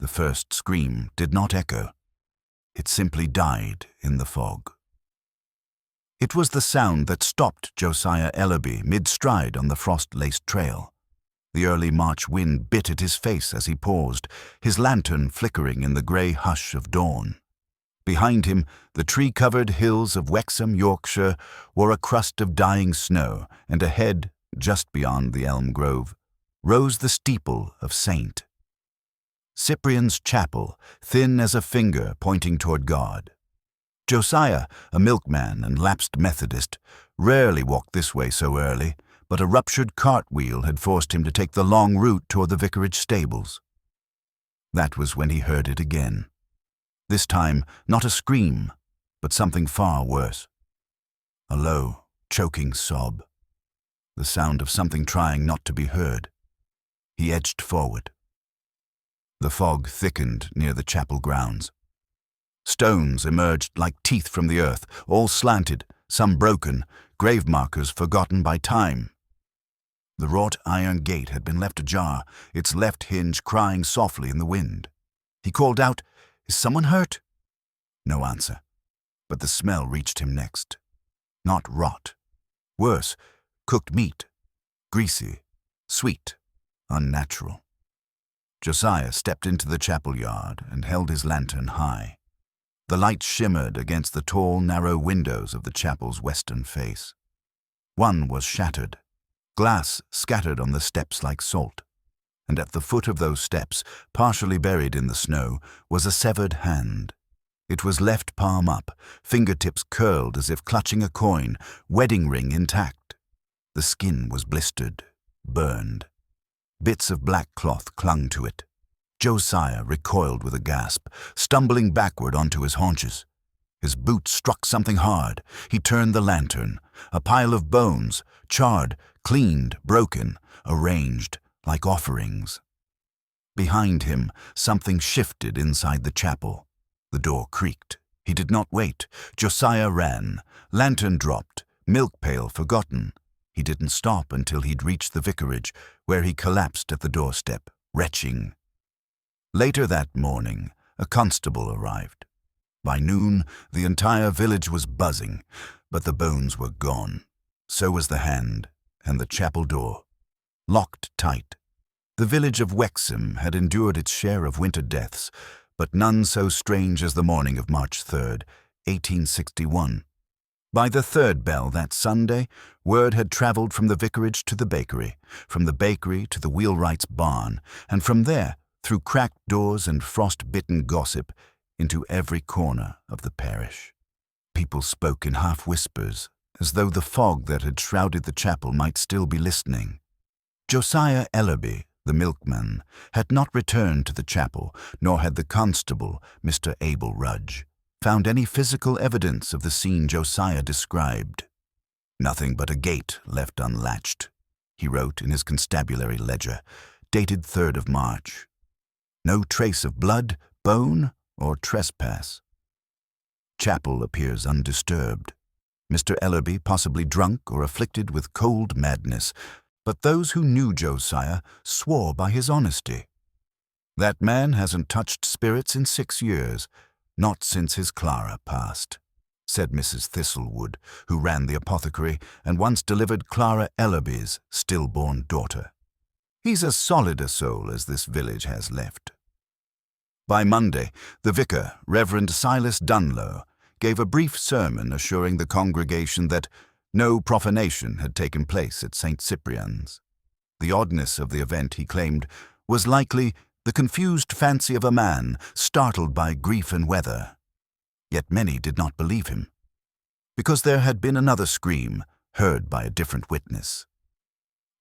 The first scream did not echo. It simply died in the fog. It was the sound that stopped Josiah Ellaby mid-stride on the frost-laced trail. The early March wind bit at his face as he paused, his lantern flickering in the grey hush of dawn. Behind him, the tree-covered hills of Wexham, Yorkshire, wore a crust of dying snow, and ahead, just beyond the elm grove, rose the steeple of St. Cyprian's chapel, thin as a finger pointing toward God. Josiah, a milkman and lapsed Methodist, rarely walked this way so early, but a ruptured cartwheel had forced him to take the long route toward the vicarage stables. That was when he heard it again. This time, not a scream, but something far worse. A low, choking sob. The sound of something trying not to be heard. He edged forward. The fog thickened near the chapel grounds. Stones emerged like teeth from the earth, all slanted, some broken, grave markers forgotten by time. The wrought iron gate had been left ajar, its left hinge crying softly in the wind. He called out, "Is someone hurt?" No answer, but the smell reached him next. Not rot. Worse, cooked meat. Greasy, sweet, unnatural. Josiah stepped into the chapel yard and held his lantern high. The light shimmered against the tall, narrow windows of the chapel's western face. One was shattered, glass scattered on the steps like salt, and at the foot of those steps, partially buried in the snow, was a severed hand. It was left palm up, fingertips curled as if clutching a coin, wedding ring intact. The skin was blistered, burned. Bits of black cloth clung to it. Josiah recoiled with a gasp, stumbling backward onto his haunches. His boot struck something hard. He turned the lantern. A pile of bones, charred, cleaned, broken, arranged like offerings. Behind him, something shifted inside the chapel. The door creaked. He did not wait. Josiah ran. Lantern dropped. Milk pail forgotten. He didn't stop until he'd reached the vicarage, where he collapsed at the doorstep, retching. Later that morning, a constable arrived. By noon, the entire village was buzzing, but the bones were gone. So was the hand and the chapel door, locked tight. The village of Wexham had endured its share of winter deaths, but none so strange as the morning of March 3rd, 1861. By the third bell that Sunday, word had traveled from the vicarage to the bakery, from the bakery to the wheelwright's barn, and from there, through cracked doors and frost-bitten gossip, into every corner of the parish. People spoke in half-whispers, as though the fog that had shrouded the chapel might still be listening. Josiah Ellaby, the milkman, had not returned to the chapel, nor had the constable, Mr. Abel Rudge, found any physical evidence of the scene Josiah described. "Nothing but a gate left unlatched," he wrote in his constabulary ledger, dated 3rd of March. No trace of blood, bone, or trespass. Chapel appears undisturbed. Mr. Ellaby possibly drunk or afflicted with cold madness, but those who knew Josiah swore by his honesty. "That man hasn't touched spirits in 6 years, not since his Clara passed," said Mrs. Thistlewood, who ran the apothecary and once delivered Clara Ellaby's stillborn daughter. "He's as solid a soul as this village has left." By Monday, the vicar, Reverend Silas Dunlow, gave a brief sermon assuring the congregation that no profanation had taken place at St. Cyprian's. The oddness of the event, he claimed, was likely the confused fancy of a man startled by grief and weather. Yet many did not believe him, because there had been another scream heard by a different witness.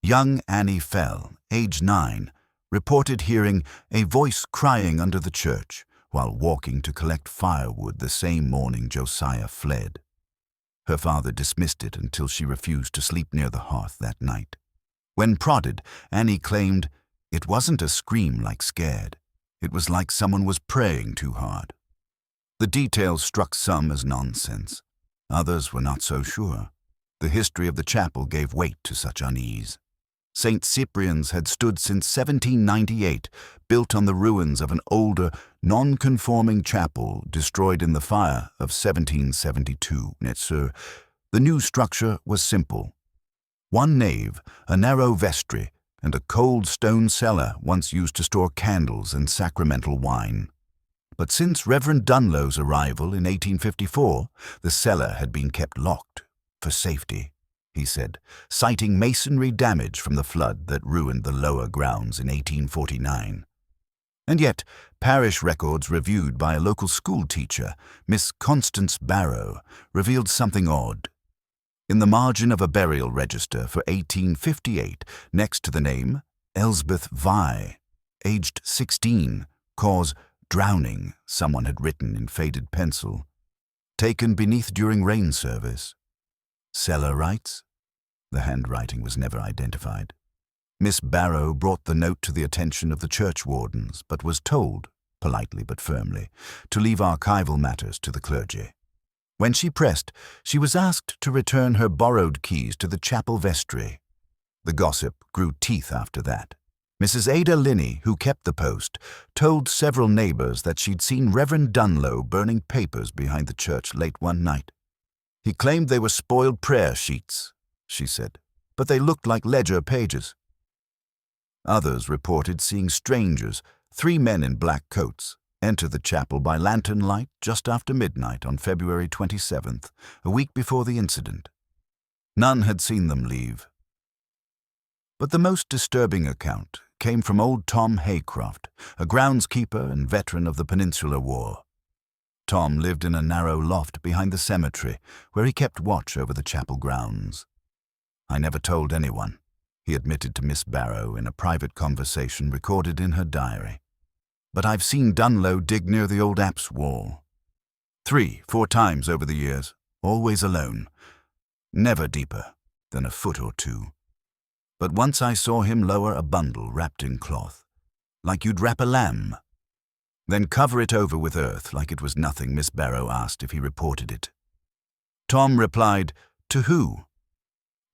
Young Annie Fell, age 9, reported hearing a voice crying under the church while walking to collect firewood the same morning Josiah fled. Her father dismissed it until she refused to sleep near the hearth that night. When prodded, Annie claimed it wasn't a scream like scared. It was like someone was praying too hard. The details struck some as nonsense. Others were not so sure. The history of the chapel gave weight to such unease. St. Cyprian's had stood since 1798, built on the ruins of an older, non-conforming chapel destroyed in the fire of 1772. The new structure was simple. One nave, a narrow vestry, and a cold stone cellar once used to store candles and sacramental wine. But since Reverend Dunlow's arrival in 1854, the cellar had been kept locked for safety, he said, citing masonry damage from the flood that ruined the lower grounds in 1849. And yet, parish records reviewed by a local school teacher, Miss Constance Barrow, revealed something odd. In the margin of a burial register for 1858, next to the name, Elsbeth Vi, aged 16, cause drowning, someone had written in faded pencil. Taken beneath during rain service. Cellar rights? The handwriting was never identified. Miss Barrow brought the note to the attention of the church wardens, but was told, politely but firmly, to leave archival matters to the clergy. When she pressed, she was asked to return her borrowed keys to the chapel vestry. The gossip grew teeth after that. Mrs. Ada Linney, who kept the post, told several neighbors that she'd seen Reverend Dunlow burning papers behind the church late one night. He claimed they were spoiled prayer sheets, she said, but they looked like ledger pages. Others reported seeing strangers, 3 men in black coats, enter the chapel by lantern light just after midnight on February 27th, a week before the incident. None had seen them leave. But the most disturbing account came from old Tom Haycroft, a groundskeeper and veteran of the Peninsular War. Tom lived in a narrow loft behind the cemetery, where he kept watch over the chapel grounds. "I never told anyone," he admitted to Miss Barrow in a private conversation recorded in her diary. "But I've seen Dunlow dig near the old apse wall. 3, 4 times over the years, always alone. Never deeper than a foot or 2. But once I saw him lower a bundle wrapped in cloth, like you'd wrap a lamb. Then cover it over with earth like it was nothing." Miss Barrow asked if he reported it. Tom replied, "To who?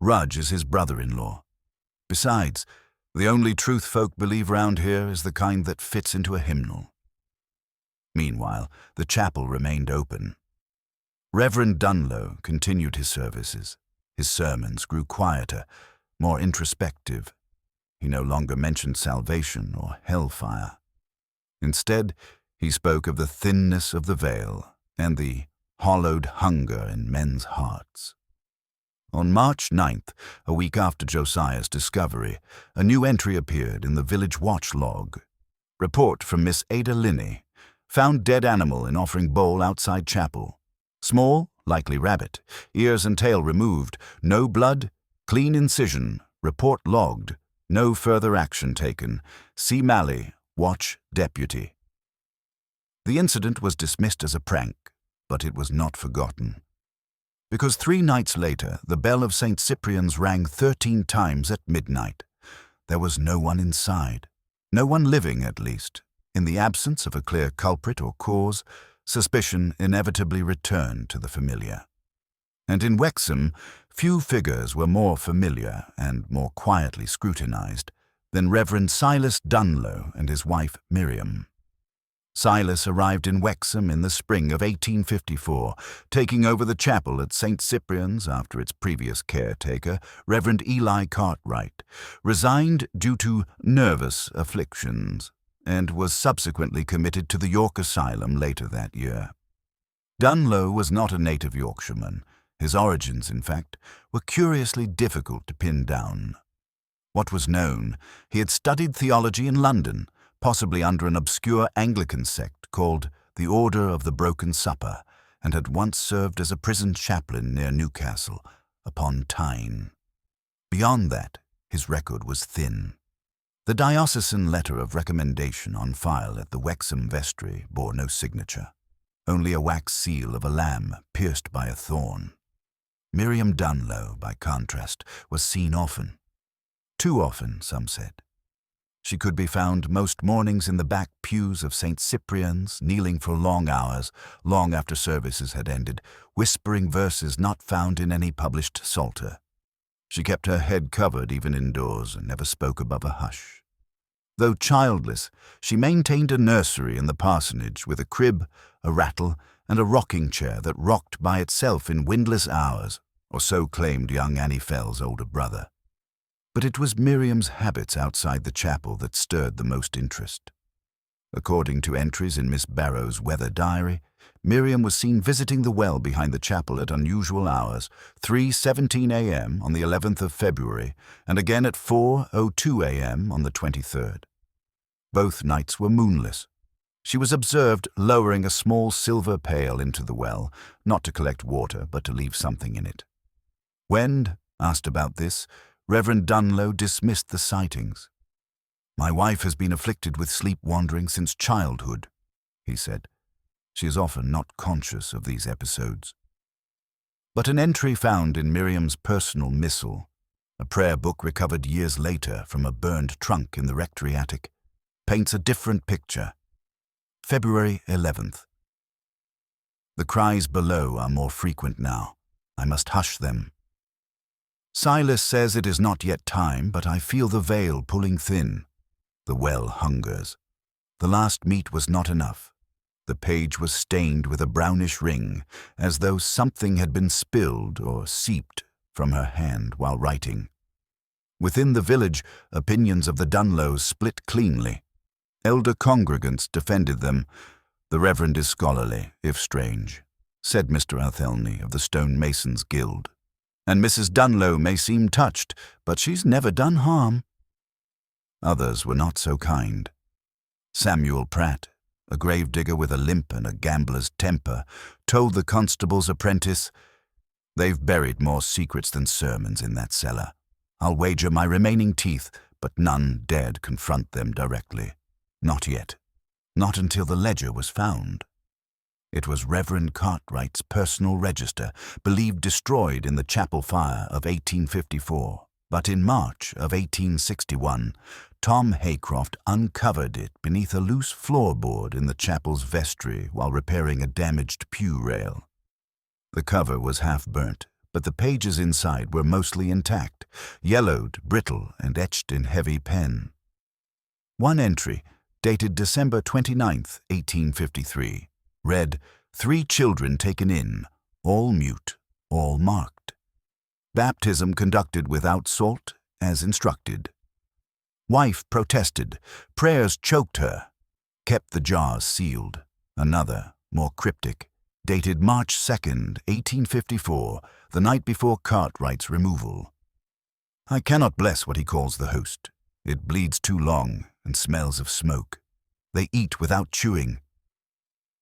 Rudge is his brother-in-law. Besides, the only truth folk believe round here is the kind that fits into a hymnal." Meanwhile, the chapel remained open. Reverend Dunlow continued his services. His sermons grew quieter, more introspective. He no longer mentioned salvation or hellfire. Instead, he spoke of the thinness of the veil and the hollowed hunger in men's hearts. On March 9th, a week after Josiah's discovery, a new entry appeared in the village watch log. Report from Miss Ada Linney. Found dead animal in offering bowl outside chapel. Small, likely rabbit. Ears and tail removed. No blood. Clean incision. Report logged. No further action taken. C. Malley, watch deputy. The incident was dismissed as a prank, but it was not forgotten. Because 3 nights later, the bell of St. Cyprian's rang 13 times at midnight. There was no one inside. No one living, at least. In the absence of a clear culprit or cause, suspicion inevitably returned to the familiar. And in Wexham, few figures were more familiar and more quietly scrutinized than Reverend Silas Dunlow and his wife Miriam. Silas arrived in Wexham in the spring of 1854, taking over the chapel at St. Cyprian's after its previous caretaker, Reverend Eli Cartwright, resigned due to nervous afflictions, and was subsequently committed to the York Asylum later that year. Dunlow was not a native Yorkshireman. His origins, in fact, were curiously difficult to pin down. What was known, he had studied theology in London, possibly under an obscure Anglican sect called the Order of the Broken Supper, and had once served as a prison chaplain near Newcastle, upon Tyne. Beyond that, his record was thin. The diocesan letter of recommendation on file at the Wexham vestry bore no signature, only a wax seal of a lamb pierced by a thorn. Miriam Dunlow, by contrast, was seen often. Too often, some said. She could be found most mornings in the back pews of St. Cyprian's, kneeling for long hours, long after services had ended, whispering verses not found in any published psalter. She kept her head covered even indoors and never spoke above a hush. Though childless, she maintained a nursery in the parsonage with a crib, a rattle, and a rocking chair that rocked by itself in windless hours, or so claimed young Annie Fell's older brother. But it was Miriam's habits outside the chapel that stirred the most interest. According to entries in Miss Barrow's weather diary, Miriam was seen visiting the well behind the chapel at unusual hours, 3:17 a.m. on the 11th of February, and again at 4:02 a.m. on the 23rd. Both nights were moonless. She was observed lowering a small silver pail into the well, not to collect water, but to leave something in it. When asked about this, Reverend Dunlow dismissed the sightings. "My wife has been afflicted with sleep-wandering since childhood," he said. "She is often not conscious of these episodes." But an entry found in Miriam's personal missal, a prayer book recovered years later from a burned trunk in the rectory attic, paints a different picture. February 11th. "The cries below are more frequent now. I must hush them. Silas says it is not yet time, but I feel the veil pulling thin. The well hungers. The last meat was not enough. The page was stained with a brownish ring, as though something had been spilled or seeped from her hand while writing. Within the village, opinions of the Dunlows split cleanly. Elder congregants defended them. The Reverend is scholarly, if strange," said Mr. Athelney of the Stonemasons' Guild. "And Mrs. Dunlow may seem touched, but she's never done harm." Others were not so kind. Samuel Pratt, a gravedigger with a limp and a gambler's temper, told the constable's apprentice, "They've buried more secrets than sermons in that cellar. I'll wager my remaining teeth, but none dared confront them directly. Not yet. Not until the ledger was found." It was Reverend Cartwright's personal register, believed destroyed in the chapel fire of 1854. But in March of 1861, Tom Haycroft uncovered it beneath a loose floorboard in the chapel's vestry while repairing a damaged pew rail. The cover was half burnt, but the pages inside were mostly intact, yellowed, brittle, and etched in heavy pen. One entry, dated December 29th, 1853, read, "3 children taken in, all mute, all marked. Baptism conducted without salt, as instructed. Wife protested. Prayers choked her. Kept the jars sealed." Another, more cryptic, dated March 2nd, 1854, the night before Cartwright's removal. "I cannot bless what he calls the host. It bleeds too long and smells of smoke. They eat without chewing."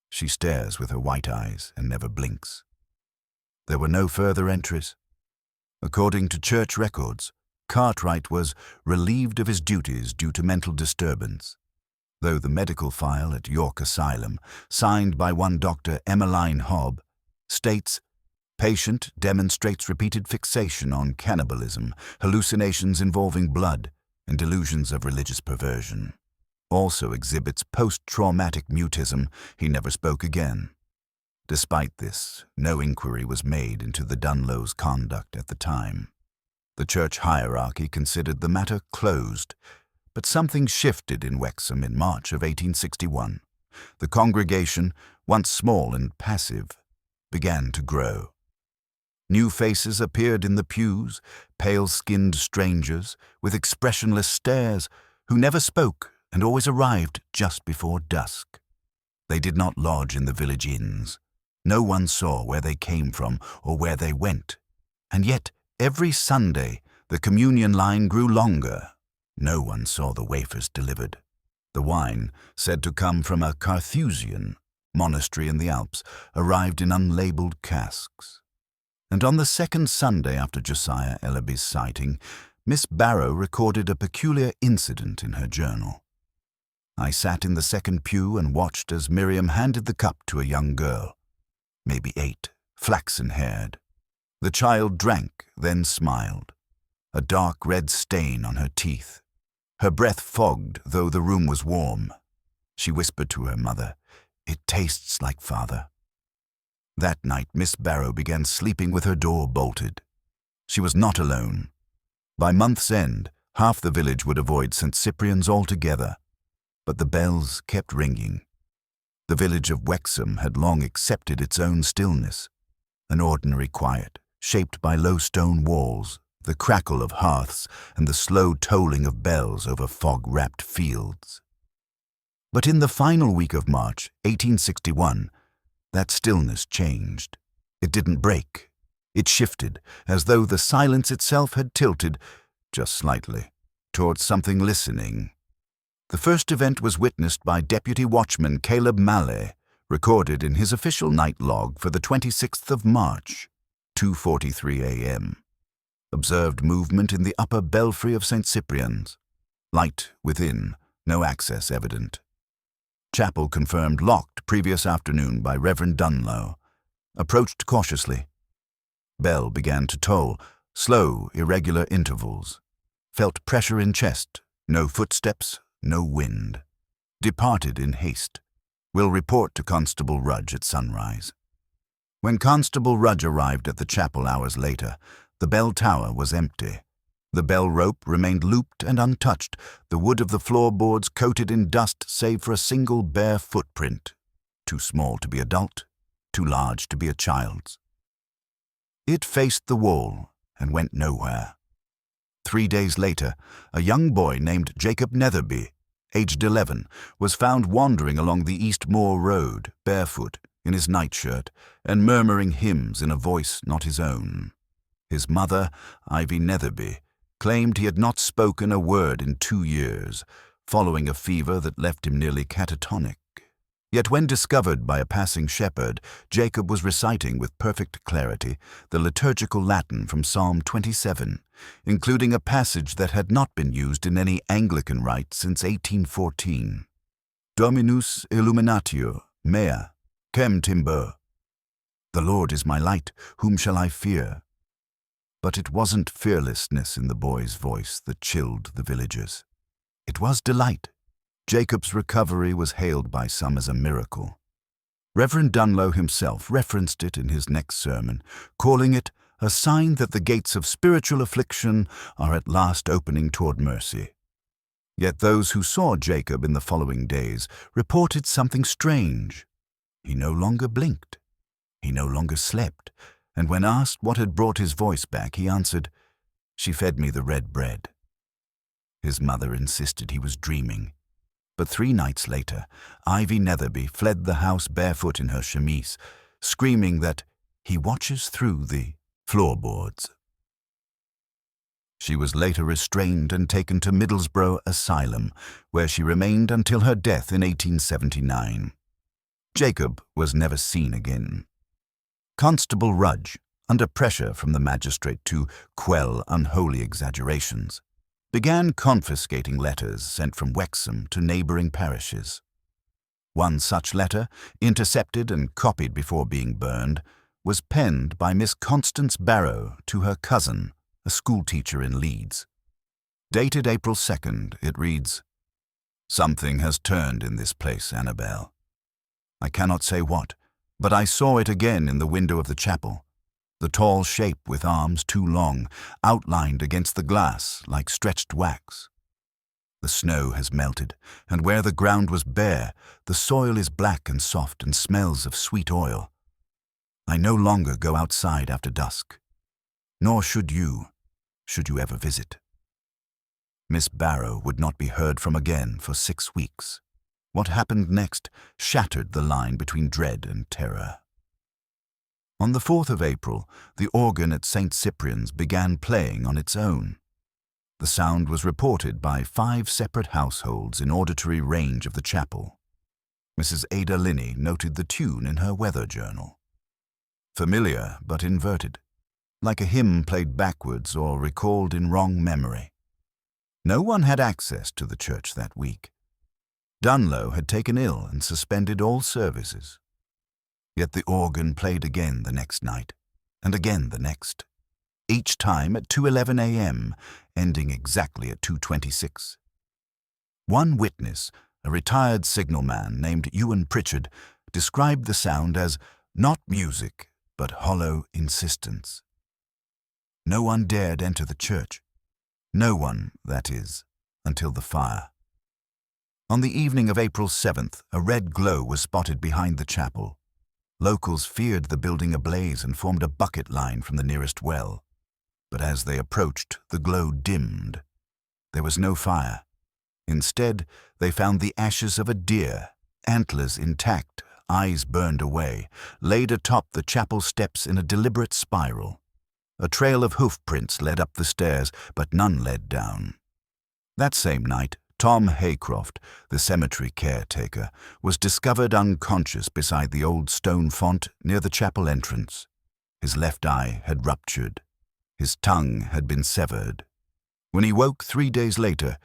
She stares with her white eyes and never blinks. There were no further entries. According to church records, Cartwright was relieved of his duties due to mental disturbance, though the medical file at York Asylum, signed by one Dr. Emmeline Hobb, states, "Patient demonstrates repeated fixation on cannibalism, hallucinations involving blood, and delusions of religious perversion. Also exhibits post-traumatic mutism. He never spoke again." Despite this, no inquiry was made into the Dunlows' conduct at the time. The church hierarchy considered the matter closed, but something shifted in Wexham in March of 1861. The congregation, once small and passive, began to grow. New faces appeared in the pews, pale-skinned strangers with expressionless stares who never spoke and always arrived just before dusk. They did not lodge in the village inns. No one saw where they came from or where they went. And yet, every Sunday, the communion line grew longer. No one saw the wafers delivered. The wine, said to come from a Carthusian monastery in the Alps, arrived in unlabeled casks. And on the second Sunday after Josiah Ellaby's sighting, Miss Barrow recorded a peculiar incident in her journal. "I sat in the second pew and watched as Miriam handed the cup to a young girl, maybe 8, flaxen-haired. The child drank, then smiled. A dark red stain on her teeth. Her breath fogged, though the room was warm. She whispered to her mother, 'It tastes like father.' That night Miss Barrow began sleeping with her door bolted. She was not alone. By month's end, half the village would avoid St. Cyprian's altogether, but the bells kept ringing. The village of Wexham had long accepted its own stillness, an ordinary quiet, shaped by low stone walls, the crackle of hearths, and the slow tolling of bells over fog-wrapped fields. But in the final week of March, 1861, that stillness changed. It didn't break. It shifted, as though the silence itself had tilted, just slightly, towards something listening. The first event was witnessed by Deputy Watchman Caleb Malley, recorded in his official night log for the 26th of March, 2:43 a.m. Observed movement in the upper belfry of St. Cyprian's. Light within, no access evident. Chapel confirmed locked previous afternoon by Reverend Dunlow. Approached cautiously. Bell began to toll, slow, irregular intervals. Felt pressure in chest, no footsteps, no wind. Departed in haste. Will report to Constable Rudge at sunrise. When Constable Rudge arrived at the chapel hours later, the bell tower was empty. The bell rope remained looped and untouched, the wood of the floorboards coated in dust save for a single bare footprint, too small to be adult, too large to be a child's. It faced the wall and went nowhere. 3 days later, a young boy named Jacob Netherby, aged 11, was found wandering along the East Moor Road, barefoot, in his nightshirt, and murmuring hymns in a voice not his own. His mother, Ivy Netherby, claimed he had not spoken a word in 2 years, following a fever that left him nearly catatonic. Yet when discovered by a passing shepherd, Jacob was reciting with perfect clarity the liturgical Latin from Psalm 27, including a passage that had not been used in any Anglican rite since 1814. Dominus illuminatio mea, quem timber. The Lord is my light, whom shall I fear? But it wasn't fearlessness in the boy's voice that chilled the villagers. It was delight. Jacob's recovery was hailed by some as a miracle. Reverend Dunlow himself referenced it in his next sermon, calling it a sign that the gates of spiritual affliction are at last opening toward mercy. Yet those who saw Jacob in the following days reported something strange. He no longer blinked. He no longer slept. And when asked what had brought his voice back, he answered, "She fed me the red bread." His mother insisted he was dreaming. But 3 nights later, Ivy Netherby fled the house barefoot in her chemise, screaming that he watches through the floorboards. She was later restrained and taken to Middlesbrough Asylum, where she remained until her death in 1879. Jacob was never seen again. Constable Rudge, under pressure from the magistrate to quell unholy exaggerations, began confiscating letters sent from Wexham to neighbouring parishes. One such letter, intercepted and copied before being burned, was penned by Miss Constance Barrow to her cousin, a schoolteacher in Leeds. Dated April 2nd, it reads, "Something has turned in this place, Annabel. I cannot say what, but I saw it again in the window of the chapel, the tall shape with arms too long, outlined against the glass like stretched wax. The snow has melted, and where the ground was bare, the soil is black and soft and smells of sweet oil. I no longer go outside after dusk, nor should you ever visit." Miss Barrow would not be heard from again for 6 weeks. What happened next shattered the line between dread and terror. On the 4th of April, the organ at St. Cyprian's began playing on its own. The sound was reported by 5 separate households in auditory range of the chapel. Mrs. Ada Linney noted the tune in her weather journal. Familiar but inverted, like a hymn played backwards or recalled in wrong memory. No one had access to the church that week. Dunlow had taken ill and suspended all services. Yet the organ played again the next night, and again the next, each time at 2:11 a.m., ending exactly at 2:26. One witness, a retired signalman named Ewan Pritchard, described the sound as not music, but hollow insistence. No one dared enter the church. No one, that is, until the fire. On the evening of April 7th, a red glow was spotted behind the chapel. Locals feared the building ablaze and formed a bucket line from the nearest well. But as they approached, the glow dimmed. There was no fire. Instead, they found the ashes of a deer, antlers intact, eyes burned away, laid atop the chapel steps in a deliberate spiral. A trail of hoof prints led up the stairs, but none led down. That same night, Tom Haycroft, the cemetery caretaker, was discovered unconscious beside the old stone font near the chapel entrance. His left eye had ruptured. His tongue had been severed. When he woke 3 days later,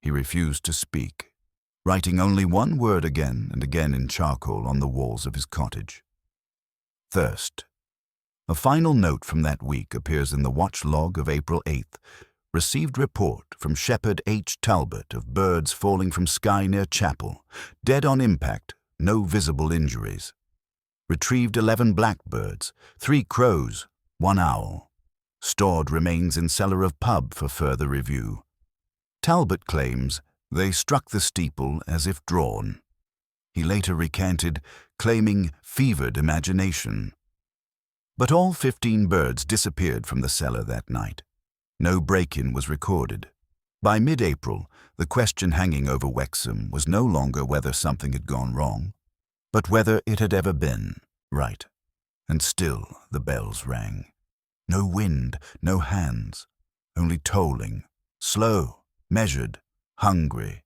he refused to speak, writing only one word again and again in charcoal on the walls of his cottage: thirst. A final note from that week appears in the watch log of April 8th. Received report from Shepherd H. Talbot of birds falling from sky near chapel. Dead on impact, no visible injuries. Retrieved 11 blackbirds, 3 crows, 1 owl. Stored remains in cellar of pub for further review. Talbot claims they struck the steeple as if drawn. He later recanted, claiming fevered imagination. But all 15 birds disappeared from the cellar that night. No break-in was recorded. By mid-April, the question hanging over Wexham was no longer whether something had gone wrong, but whether it had ever been right. And still the bells rang. No wind, no hands, only tolling, slow, measured, hungry.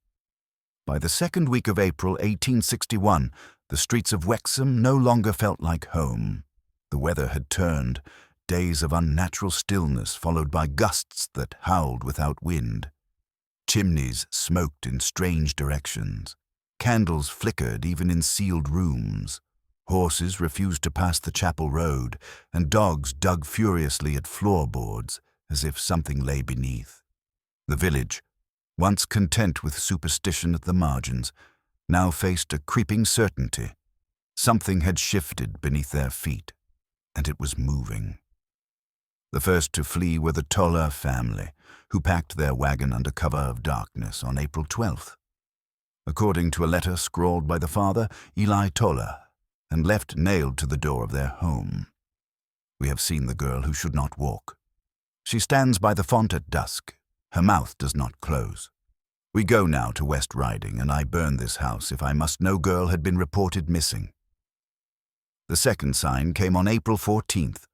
By the second week of April 1861, the streets of Wexham no longer felt like home. The weather had turned. Days of unnatural stillness followed by gusts that howled without wind. Chimneys smoked in strange directions. Candles flickered even in sealed rooms. Horses refused to pass the chapel road, and dogs dug furiously at floorboards as if something lay beneath. The village, once content with superstition at the margins, now faced a creeping certainty. Something had shifted beneath their feet, and it was moving. The first to flee were the Toller family, who packed their wagon under cover of darkness on April 12th. According to a letter scrawled by the father, Eli Toller, and left nailed to the door of their home. We have seen the girl who should not walk. She stands by the font at dusk. Her mouth does not close. We go now to West Riding, and I burn this house if I must no girl had been reported missing. The second sign came on April 14th,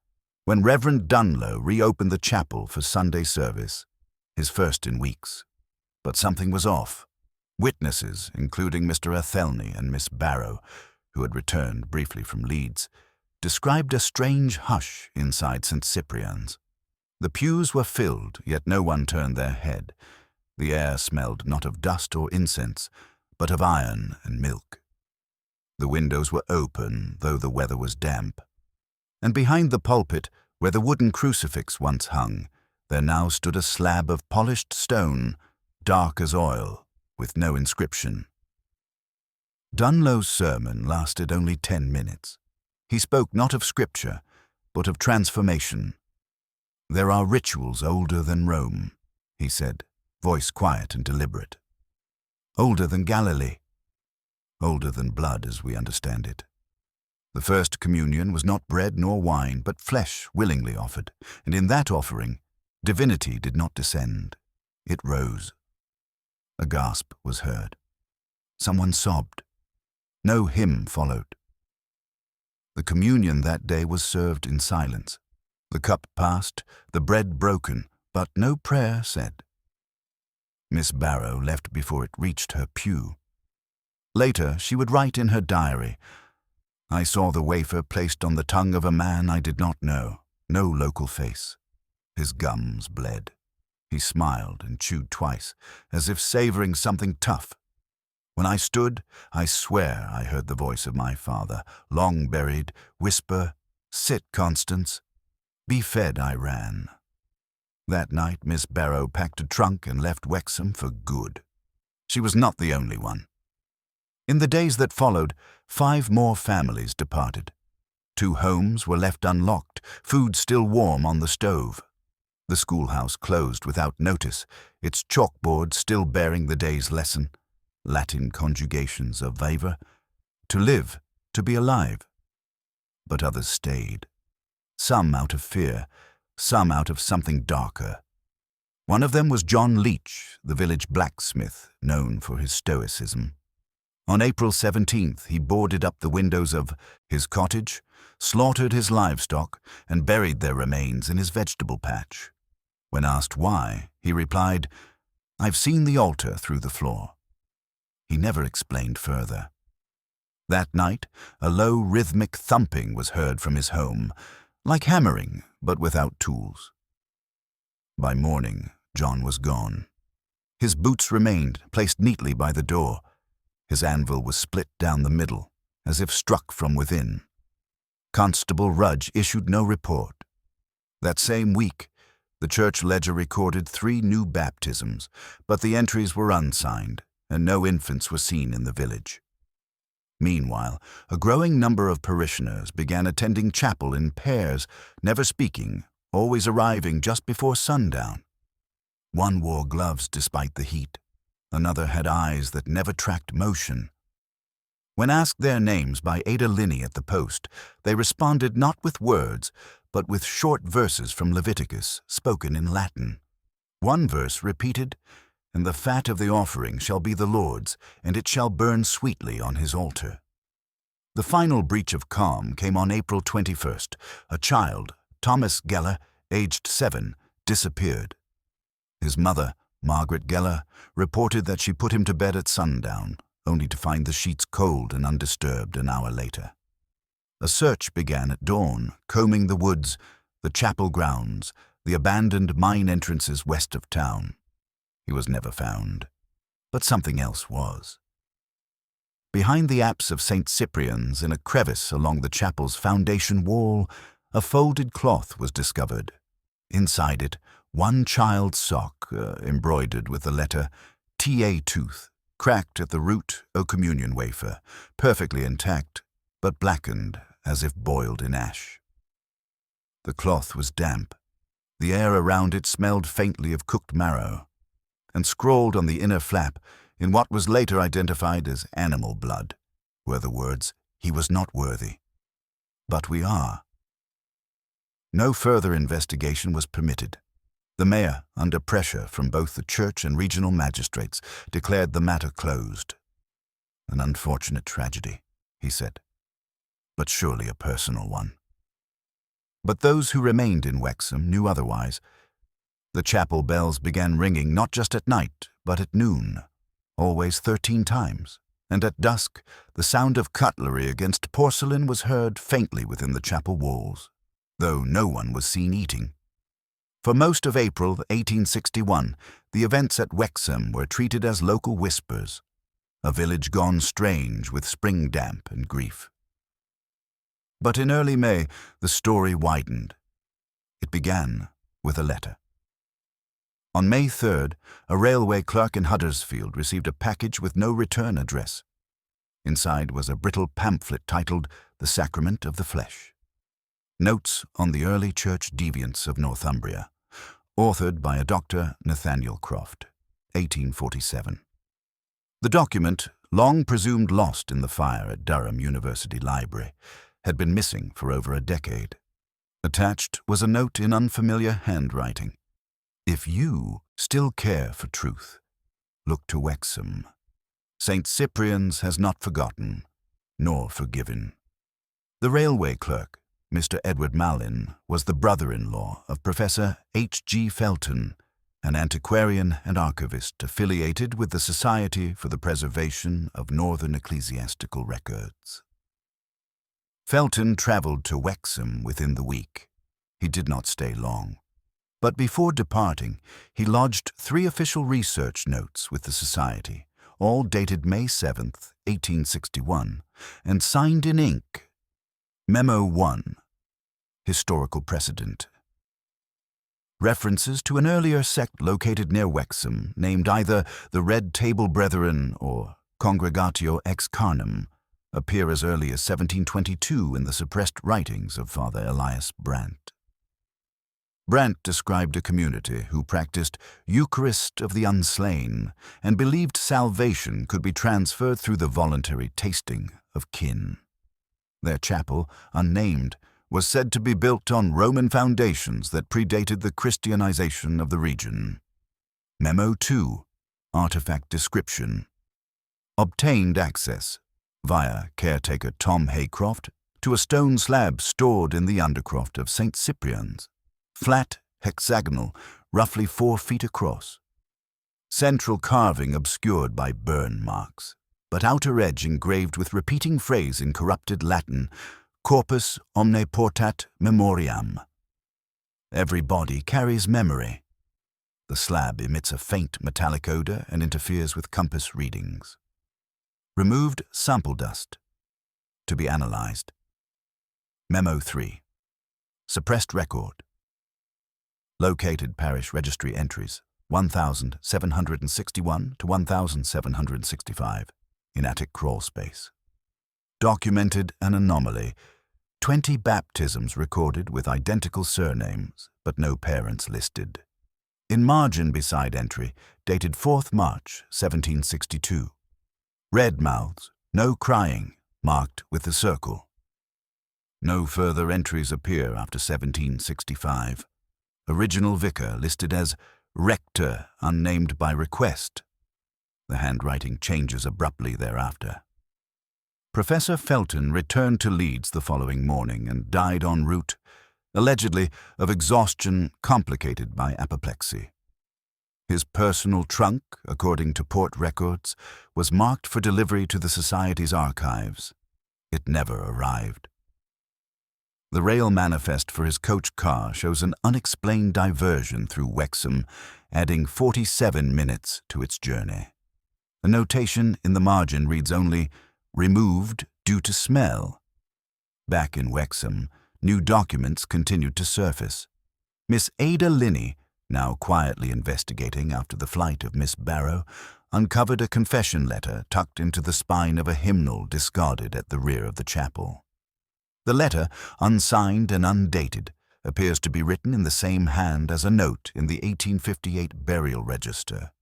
when Reverend Dunlow reopened the chapel for Sunday service, his first in weeks. But something was off. Witnesses, including Mr. Athelney and Miss Barrow, who had returned briefly from Leeds, described a strange hush inside St. Cyprian's. The pews were filled, yet no one turned their head. The air smelled not of dust or incense, but of iron and milk. The windows were open, though the weather was damp. And behind the pulpit, where the wooden crucifix once hung, there now stood a slab of polished stone, dark as oil, with no inscription. Dunlow's sermon lasted only 10 minutes. He spoke not of scripture, but of transformation. "There are rituals older than Rome," he said, voice quiet and deliberate. "Older than Galilee. Older than blood as we understand it. The first communion was not bread nor wine, but flesh willingly offered, and in that offering, divinity did not descend. It rose." A gasp was heard. Someone sobbed. No hymn followed. The communion that day was served in silence. The cup passed, the bread broken, but no prayer said. Miss Barrow left before it reached her pew. Later, she would write in her diary, "I saw the wafer placed on the tongue of a man I did not know, no local face. His gums bled. He smiled and chewed twice, as if savoring something tough. When I stood, I swear I heard the voice of my father, long buried, whisper, 'Sit, Constance.' Be fed I ran." That night, Miss Barrow packed a trunk and left Wexham for good. She was not the only one. In the days that followed, 5 more families departed. 2 homes were left unlocked, food still warm on the stove. The schoolhouse closed without notice, its chalkboard still bearing the day's lesson, Latin conjugations of viva, to live, to be alive. But others stayed, some out of fear, some out of something darker. One of them was John Leach, the village blacksmith, known for his stoicism. On April 17th, he boarded up the windows of his cottage, slaughtered his livestock, and buried their remains in his vegetable patch. When asked why, he replied, "I've seen the altar through the floor." He never explained further. That night, a low rhythmic thumping was heard from his home, like hammering, but without tools. By morning, John was gone. His boots remained, placed neatly by the door. His anvil was split down the middle, as if struck from within. Constable Rudge issued no report. That same week, the church ledger recorded 3 new baptisms, but the entries were unsigned, and no infants were seen in the village. Meanwhile, a growing number of parishioners began attending chapel in pairs, never speaking, always arriving just before sundown. One wore gloves despite the heat. Another had eyes that never tracked motion. When asked their names by Ada Linney at the post, they responded not with words, but with short verses from Leviticus, spoken in Latin. One verse repeated, "And the fat of the offering shall be the Lord's, and it shall burn sweetly on his altar." The final breach of calm came on April 21st. A child, Thomas Geller, aged 7, disappeared. His mother, Margaret Geller, reported that she put him to bed at sundown, only to find the sheets cold and undisturbed an hour later. A search began at dawn, combing the woods, the chapel grounds, the abandoned mine entrances west of town. He was never found, but something else was. Behind the apse of St. Cyprian's, in a crevice along the chapel's foundation wall, a folded cloth was discovered. Inside it, one child's sock, embroidered with the letter T.A. tooth, cracked at the root, O communion wafer, perfectly intact, but blackened as if boiled in ash. The cloth was damp. The air around it smelled faintly of cooked marrow, and scrawled on the inner flap, in what was later identified as animal blood, were the words, "He was not worthy, but we are." No further investigation was permitted. The mayor, under pressure from both the church and regional magistrates, declared the matter closed. "An unfortunate tragedy," he said, "but surely a personal one." But those who remained in Wexham knew otherwise. The chapel bells began ringing not just at night, but at noon, always 13 times, and at dusk the sound of cutlery against porcelain was heard faintly within the chapel walls, though no one was seen eating. For most of April 1861, the events at Wexham were treated as local whispers, a village gone strange with spring damp and grief. But in early May, the story widened. It began with a letter. On May 3rd, a railway clerk in Huddersfield received a package with no return address. Inside was a brittle pamphlet titled The Sacrament of the Flesh. Notes on the Early Church Deviants of Northumbria, authored by a Dr. Nathaniel Croft, 1847. The document, long presumed lost in the fire at Durham University Library, had been missing for over a decade. Attached was a note in unfamiliar handwriting. "If you still care for truth, look to Wexham. St. Cyprian's has not forgotten, nor forgiven." The railway clerk, Mr. Edward Mallin, was the brother-in-law of Professor H.G. Felton, an antiquarian and archivist affiliated with the Society for the Preservation of Northern Ecclesiastical Records. Felton travelled to Wexham within the week. He did not stay long. But before departing, he lodged 3 official research notes with the Society, all dated May 7th, 1861, and signed in ink. Memo 1. Historical Precedent. References to an earlier sect located near Wexham, named either the Red Table Brethren or Congregatio ex Carnum, appear as early as 1722 in the suppressed writings of Father Elias Brandt. Brandt described a community who practiced Eucharist of the unslain and believed salvation could be transferred through the voluntary tasting of kin. Their chapel, unnamed, was said to be built on Roman foundations that predated the Christianization of the region. Memo 2. Artifact description. Obtained access, via caretaker Tom Haycroft, to a stone slab stored in the undercroft of St. Cyprian's. Flat, hexagonal, roughly 4 feet across. Central carving obscured by burn marks, but outer edge engraved with repeating phrase in corrupted Latin, Corpus omne portat memoriam. Every body carries memory. The slab emits a faint metallic odor and interferes with compass readings. Removed sample dust. To be analyzed. Memo 3. Suppressed record. Located parish registry entries 1,761 to 1,765 in attic crawl space. Documented an anomaly. 20 baptisms recorded with identical surnames, but no parents listed. In margin beside entry, dated 4th March, 1762. Red mouths, no crying, marked with a circle. No further entries appear after 1765. Original vicar listed as rector, unnamed by request. The handwriting changes abruptly thereafter. Professor Felton returned to Leeds the following morning and died en route, allegedly of exhaustion complicated by apoplexy. His personal trunk, according to port records, was marked for delivery to the Society's archives. It never arrived. The rail manifest for his coach car shows an unexplained diversion through Wexham, adding 47 minutes to its journey. A notation in the margin reads only, "Removed due to smell." Back in Wexham, new documents continued to surface. Miss Ada Linney, now quietly investigating after the flight of Miss Barrow, uncovered a confession letter tucked into the spine of a hymnal discarded at the rear of the chapel. The letter, unsigned and undated, appears to be written in the same hand as a note in the 1858 burial register.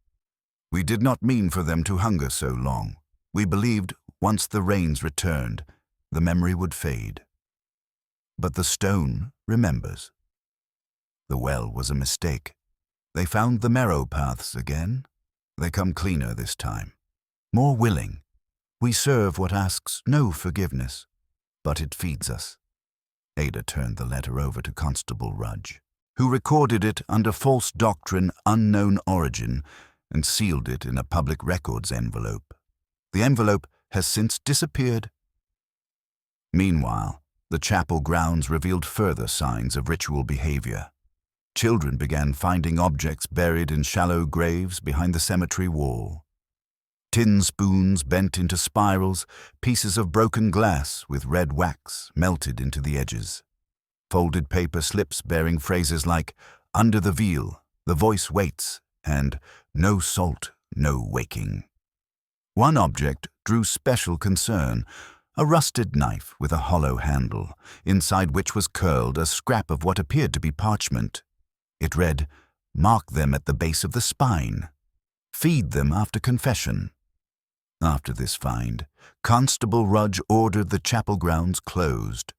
"We did not mean for them to hunger so long. We believed, once the rains returned, the memory would fade. But the stone remembers. The well was a mistake. They found the marrow paths again. They come cleaner this time, more willing. We serve what asks no forgiveness, but it feeds us." Ada turned the letter over to Constable Rudge, who recorded it under false doctrine unknown origin and sealed it in a public records envelope. The envelope has since disappeared. Meanwhile, the chapel grounds revealed further signs of ritual behavior. Children began finding objects buried in shallow graves behind the cemetery wall. Tin spoons bent into spirals, pieces of broken glass with red wax melted into the edges. Folded paper slips bearing phrases like, "Under the veil, the voice waits," and "No salt, no waking." One object drew special concern, a rusted knife with a hollow handle, inside which was curled a scrap of what appeared to be parchment. It read, "Mark them at the base of the spine. Feed them after confession." After this find, Constable Rudge ordered the chapel grounds closed.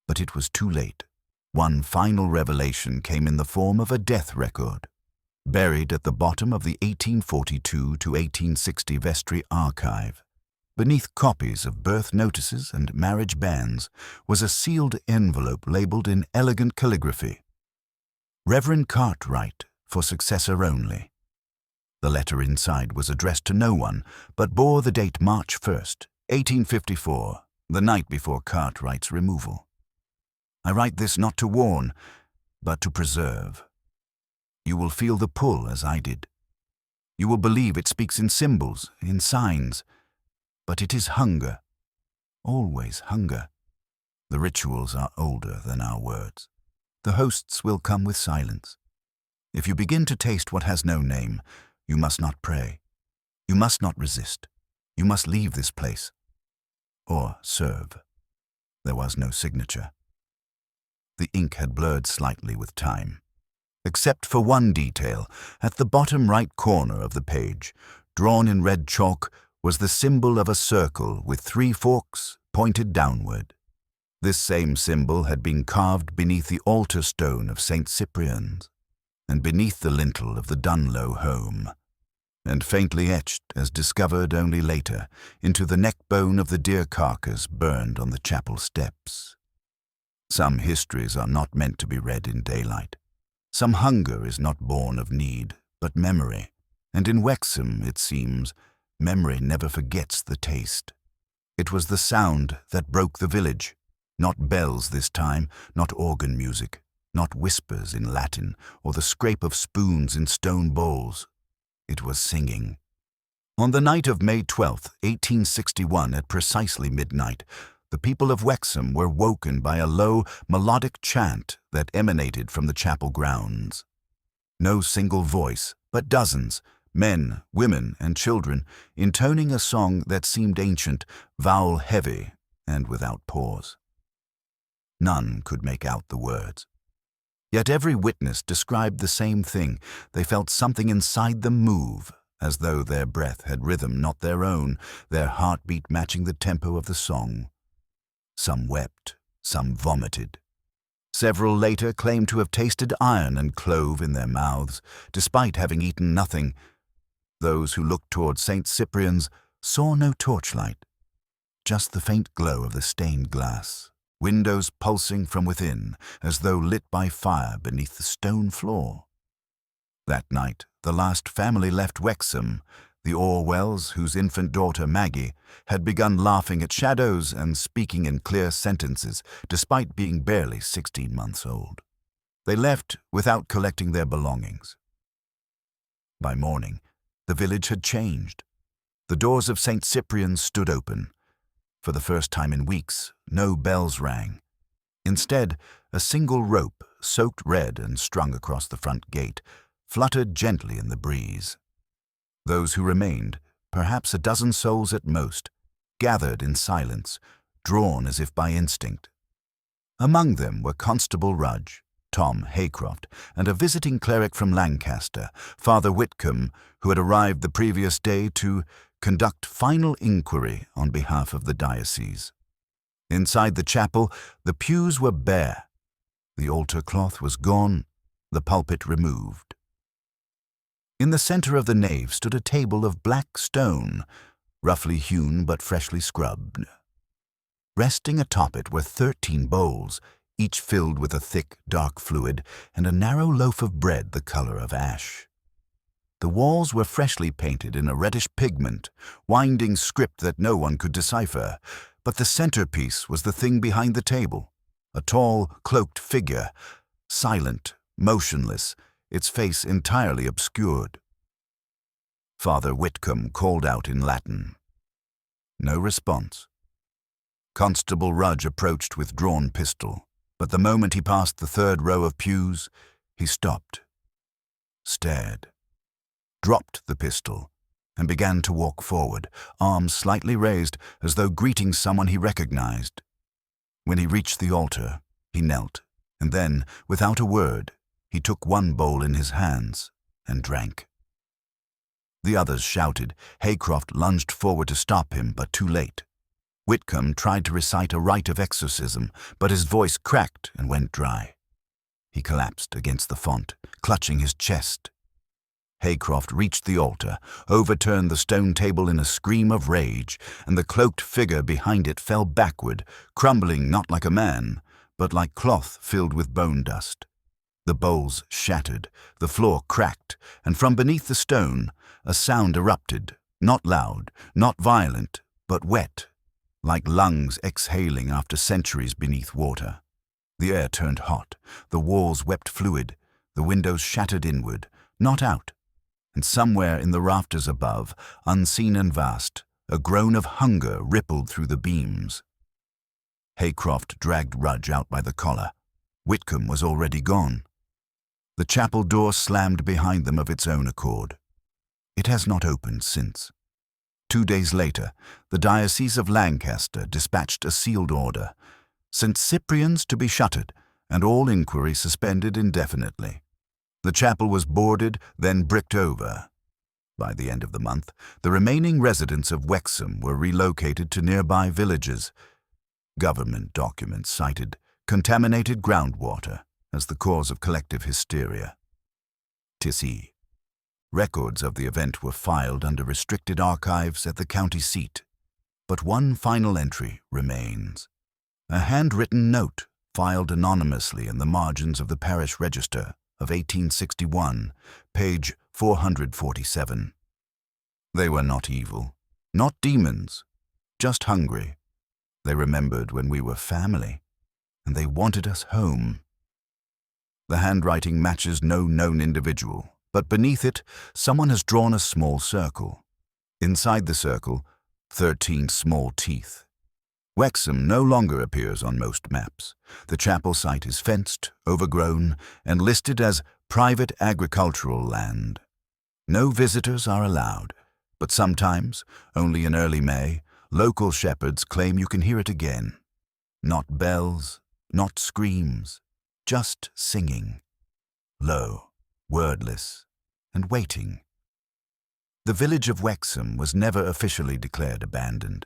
But it was too late. One final revelation came in the form of a death record. Buried at the bottom of the 1842 to 1860 vestry archive, beneath copies of birth notices and marriage bans, was a sealed envelope labeled in elegant calligraphy, "Reverend Cartwright, for successor only." The letter inside was addressed to no one, but bore the date March 1st, 1854, the night before Cartwright's removal. "I write this not to warn, but to preserve. You will feel the pull as I did. You will believe it speaks in symbols, in signs, but it is hunger, always hunger. The rituals are older than our words. The hosts will come with silence. If you begin to taste what has no name, you must not pray. You must not resist. You must leave this place. Or serve." There was no signature. The ink had blurred slightly with time. except for one detail. At the bottom right corner of the page, drawn in red chalk, was the symbol of a circle with 3 forks pointed downward. This same symbol had been carved beneath the altar stone of St. Cyprian's, and beneath the lintel of the Dunlow home, and faintly etched, as discovered only later, into the neck bone of the deer carcass burned on the chapel steps. Some histories are not meant to be read in daylight. Some hunger is not born of need, but memory, and in Wexham, it seems, memory never forgets the taste. It was the sound that broke the village. Not bells this time, not organ music, not whispers in Latin, or the scrape of spoons in stone bowls. It was singing. On the night of May 12th, 1861, at precisely midnight, the people of Wexham were woken by a low, melodic chant that emanated from the chapel grounds. No single voice, but dozens, men, women, and children, intoning a song that seemed ancient, vowel-heavy, and without pause. None could make out the words. Yet every witness described the same thing. They felt something inside them move, as though their breath had rhythm not their own, their heartbeat matching the tempo of the song. Some wept, some vomited. Several later claimed to have tasted iron and clove in their mouths, despite having eaten nothing. Those who looked toward St. Cyprian's saw no torchlight, just the faint glow of the stained glass, windows pulsing from within, as though lit by fire beneath the stone floor. That night, the last family left Wexham. The Orwells, whose infant daughter Maggie had begun laughing at shadows and speaking in clear sentences, despite being barely 16 months old. They left without collecting their belongings. By morning, the village had changed. The doors of St. Cyprian's stood open. For the first time in weeks, no bells rang. Instead, a single rope, soaked red and strung across the front gate, fluttered gently in the breeze. Those who remained, perhaps a dozen souls at most, gathered in silence, drawn as if by instinct. Among them were Constable Rudge, Tom Haycroft, and a visiting cleric from Lancaster, Father Whitcomb, who had arrived the previous day to conduct final inquiry on behalf of the diocese. Inside the chapel, the pews were bare. The altar cloth was gone, the pulpit removed. In the center of the nave stood a table of black stone, roughly hewn but freshly scrubbed. Resting atop it were 13 bowls, each filled with a thick, dark fluid, and a narrow loaf of bread the color of ash. The walls were freshly painted in a reddish pigment, winding script that no one could decipher, but the centerpiece was the thing behind the table, a tall, cloaked figure, silent, motionless, its face entirely obscured. Father Whitcomb called out in Latin. No response. Constable Rudge approached with drawn pistol, but the moment he passed the third row of pews, he stopped, stared, dropped the pistol, and began to walk forward, arms slightly raised as though greeting someone he recognized. When he reached the altar, he knelt, and then, without a word, he took one bowl in his hands and drank. The others shouted. Haycroft lunged forward to stop him, but too late. Whitcomb tried to recite a rite of exorcism, but his voice cracked and went dry. He collapsed against the font, clutching his chest. Haycroft reached the altar, overturned the stone table in a scream of rage, and the cloaked figure behind it fell backward, crumbling not like a man, but like cloth filled with bone dust. The bowls shattered, the floor cracked, and from beneath the stone, a sound erupted, not loud, not violent, but wet, like lungs exhaling after centuries beneath water. The air turned hot, the walls wept fluid, the windows shattered inward, not out, and somewhere in the rafters above, unseen and vast, a groan of hunger rippled through the beams. Haycroft dragged Rudge out by the collar. Whitcomb was already gone. The chapel door slammed behind them of its own accord. It has not opened since. 2 days later, the Diocese of Lancaster dispatched a sealed order, St. Cyprian's to be shuttered, and all inquiry suspended indefinitely. The chapel was boarded, then bricked over. By the end of the month, the remaining residents of Wexham were relocated to nearby villages. Government documents cited contaminated groundwater as the cause of collective hysteria. Tissy. Records of the event were filed under restricted archives at the county seat, but one final entry remains. A handwritten note filed anonymously in the margins of the parish register of 1861, page 447. They were not evil, not demons, just hungry. They remembered when we were family, and they wanted us home. The handwriting matches no known individual, but beneath it, someone has drawn a small circle. Inside the circle, 13 small teeth. Wexham no longer appears on most maps. The chapel site is fenced, overgrown, and listed as private agricultural land. No visitors are allowed, but sometimes, only in early May, local shepherds claim you can hear it again. Not bells, not screams, just singing. Low, wordless, and waiting. The village of Wexham was never officially declared abandoned.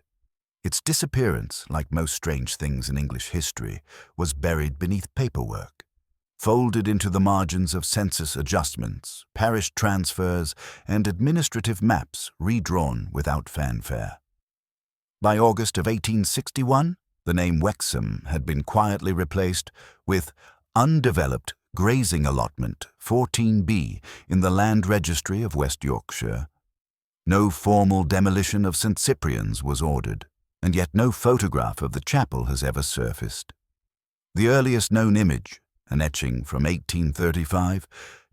Its disappearance, like most strange things in English history, was buried beneath paperwork, folded into the margins of census adjustments, parish transfers, and administrative maps redrawn without fanfare. By August of 1861, the name Wexham had been quietly replaced with Undeveloped Grazing Allotment 14B in the Land Registry of West Yorkshire. No formal demolition of St. Cyprian's was ordered, and yet no photograph of the chapel has ever surfaced. The earliest known image, an etching from 1835,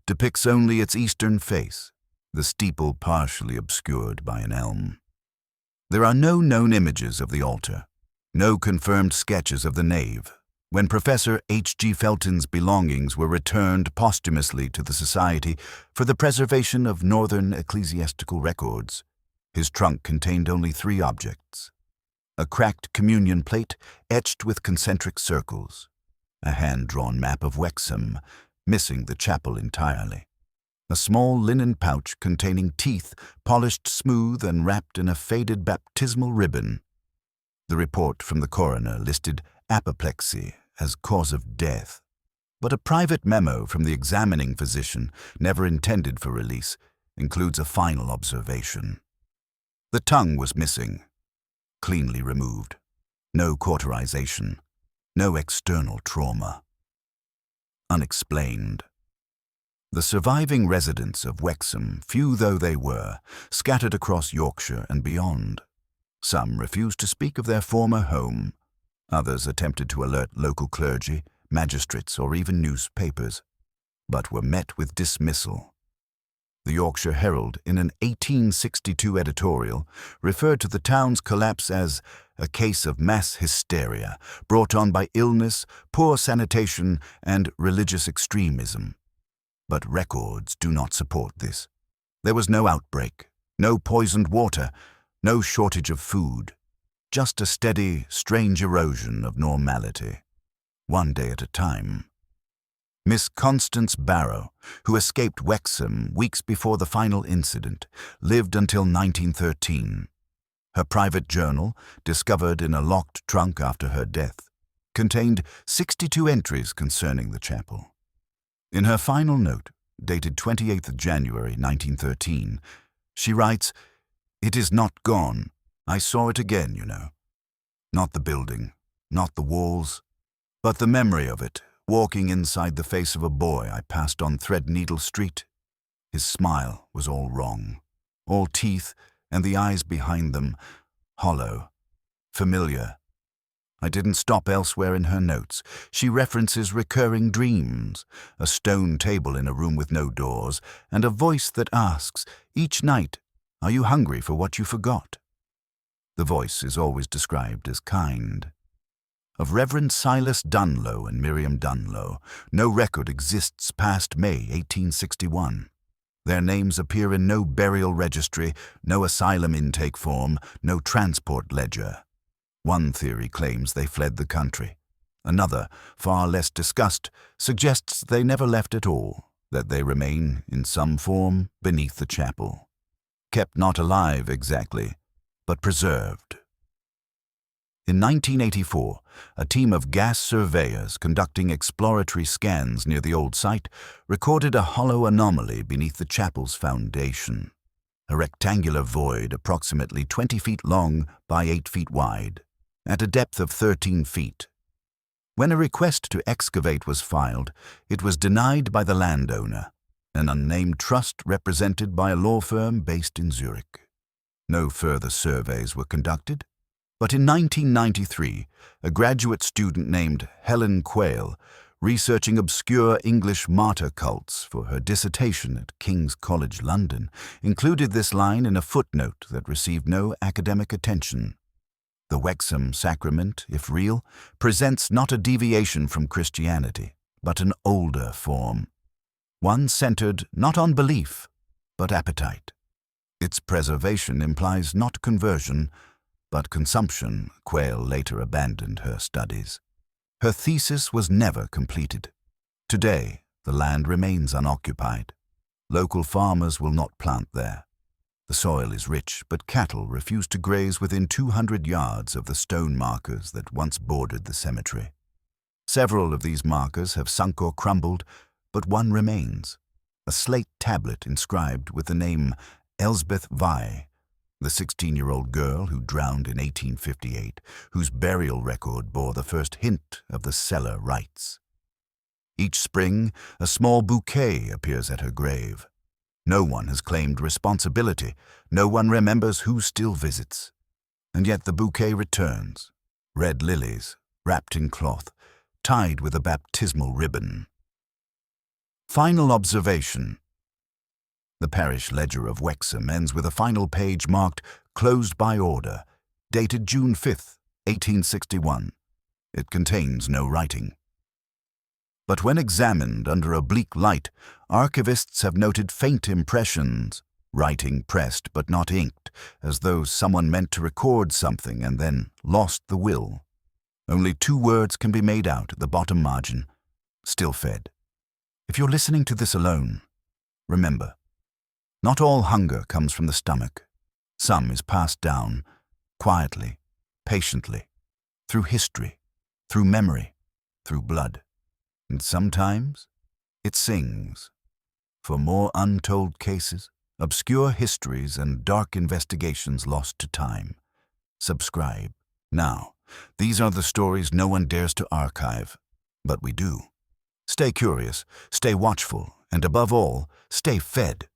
depicts only its eastern face, the steeple partially obscured by an elm. There are no known images of the altar, no confirmed sketches of the nave. When Professor H.G. Felton's belongings were returned posthumously to the Society for the Preservation of Northern Ecclesiastical Records, his trunk contained only 3 objects: a cracked communion plate etched with concentric circles, a hand-drawn map of Wexham, missing the chapel entirely, a small linen pouch containing teeth polished smooth and wrapped in a faded baptismal ribbon. The report from the coroner listed apoplexy as cause of death, but a private memo from the examining physician, never intended for release, includes a final observation. The tongue was missing, cleanly removed. No cauterization, no external trauma. Unexplained. The surviving residents of Wexham, few though they were, scattered across Yorkshire and beyond. Some refused to speak of their former home. Others attempted to alert local clergy, magistrates, or even newspapers, but were met with dismissal. The Yorkshire Herald, in an 1862 editorial, referred to the town's collapse as a case of mass hysteria brought on by illness, poor sanitation, and religious extremism. But records do not support this. There was no outbreak, no poisoned water, no shortage of food, just a steady, strange erosion of normality, one day at a time. Miss Constance Barrow, who escaped Wexham weeks before the final incident, lived until 1913. Her private journal, discovered in a locked trunk after her death, contained 62 entries concerning the chapel. In her final note, dated 28th January 1913, she writes, "It is not gone. I saw it again, you know. Not the building, not the walls, but the memory of it, walking inside the face of a boy I passed on Threadneedle Street. His smile was all wrong, all teeth, and the eyes behind them, hollow, familiar." I didn't stop elsewhere in her notes. She references recurring dreams, a stone table in a room with no doors, and a voice that asks, each night, "Are you hungry for what you forgot?" The voice is always described as kind. Of Reverend Silas Dunlow and Miriam Dunlow, no record exists past May 1861. Their names appear in no burial registry, no asylum intake form, no transport ledger. One theory claims they fled the country. Another, far less discussed, suggests they never left at all. that they remain in some form beneath the chapel, kept not alive exactly, but preserved. In 1984, a team of gas surveyors conducting exploratory scans near the old site recorded a hollow anomaly beneath the chapel's foundation, a rectangular void approximately 20 feet long by 8 feet wide, at a depth of 13 feet. When a request to excavate was filed, it was denied by the landowner, an unnamed trust represented by a law firm based in Zurich. No further surveys were conducted, but in 1993, a graduate student named Helen Quayle, researching obscure English martyr cults for her dissertation at King's College London, included this line in a footnote that received no academic attention. The Wexham sacrament, if real, presents not a deviation from Christianity, but an older form, one centered not on belief, but appetite. Its preservation implies not conversion, but consumption. Quayle later abandoned her studies. Her thesis was never completed. Today, the land remains unoccupied. Local farmers will not plant there. The soil is rich, but cattle refuse to graze within 200 yards of the stone markers that once bordered the cemetery. Several of these markers have sunk or crumbled, but one remains, a slate tablet inscribed with the name Elsbeth Vai, the 16-year-old girl who drowned in 1858, whose burial record bore the first hint of the cellar rites. Each spring, a small bouquet appears at her grave. No one has claimed responsibility. No one remembers who still visits. And yet the bouquet returns, red lilies, wrapped in cloth, tied with a baptismal ribbon. Final observation. The parish ledger of Wexham ends with a final page marked "Closed by order," dated June 5, 1861. It contains no writing. But when examined under a bleak light, archivists have noted faint impressions, writing pressed but not inked, as though someone meant to record something and then lost the will. Only 2 words can be made out at the bottom margin: still fed. If you're listening to this alone, remember, not all hunger comes from the stomach. Some is passed down, quietly, patiently, through history, through memory, through blood. And sometimes it sings. For more untold cases, obscure histories, and dark investigations lost to time, subscribe. Now, these are the stories no one dares to archive, but we do. Stay curious, stay watchful, and above all, stay fed.